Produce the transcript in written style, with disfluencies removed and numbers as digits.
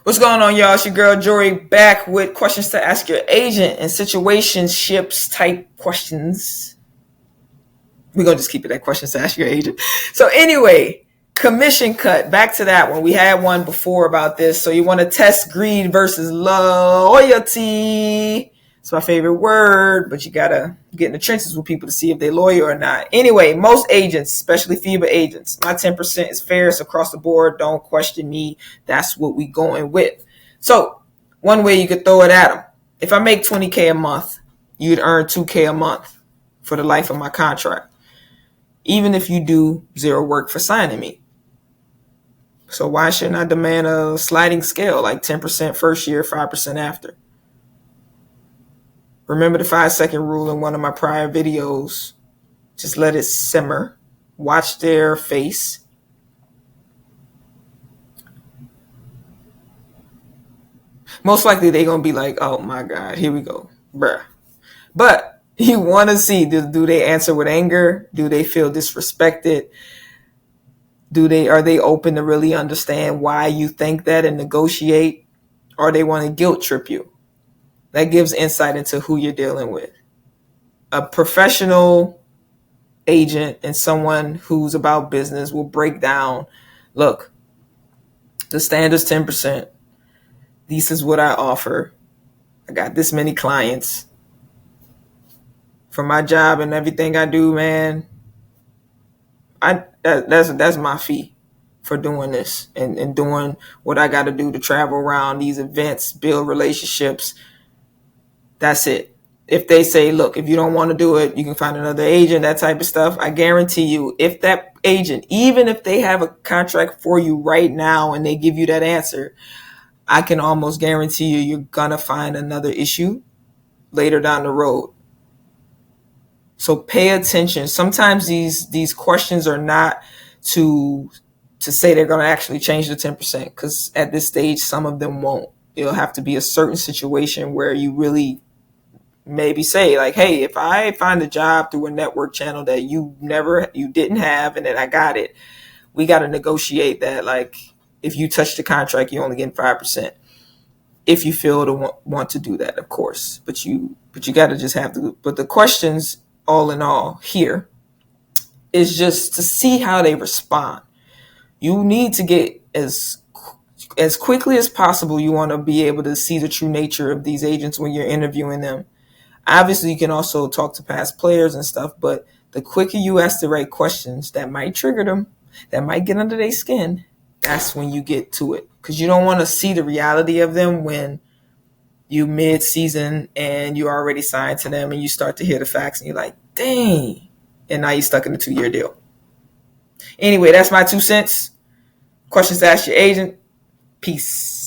What's going on, y'all? It's your girl Jory back with questions to ask your agent and situationships type questions. We're going to just keep it at questions to ask your agent. So anyway, commission cut. Back to that one. We had one before about this. So you want to test greed versus loyalty. It's my favorite word, but you got to get in the trenches with people to see if they're loyal or not. Anyway, most agents, especially FIBA agents, my 10% is fair. It's across the board. Don't question me. That's what we going with. So one way you could throw it at them. If I make $20K a month, you'd earn $2K a month for the life of my contract, even if you do zero work for signing me. So why shouldn't I demand a sliding scale, like 10% first year, 5% after? Remember the 5-second rule in one of my prior videos. Just let it simmer. Watch their face. Most likely they're going to be like, oh my God, here we go, bruh. But you want to see, do they answer with anger? Do they feel disrespected? Are they open to really understand why you think that and negotiate? Or they want to guilt trip you? That gives insight into who you're dealing with. A professional agent and someone who's about business will break down, look, the standard's 10%. This is what I offer. I got this many clients. For my job and everything I do, man, that's my fee for doing this and doing what I got to do to travel around these events, build relationships. That's it. If they say, look, if you don't want to do it, you can find another agent, that type of stuff. I guarantee you, if that agent, even if they have a contract for you right now and they give you that answer, I can almost guarantee you, you're going to find another issue later down the road. So pay attention. Sometimes these questions are not to say they're going to actually change the 10%, because at this stage, some of them won't. It'll have to be a certain situation where you really maybe say like, hey, if I find a job through a network channel that you didn't have and then I got it, we got to negotiate that. Like if you touch the contract, you only get 5%. If you feel to want to do that, of course, but you got to just have to. But the questions, all in all, here is just to see how they respond. You need to get as quickly as possible. You want to be able to see the true nature of these agents when you're interviewing them. Obviously, you can also talk to past players and stuff, but the quicker you ask the right questions that might trigger them, that might get under their skin, that's when you get to it. Because you don't want to see the reality of them when you mid-season and you already signed to them and you start to hear the facts and you're like, dang. And now you're stuck in a 2-year deal. Anyway, that's my 2 cents. Questions to ask your agent. Peace.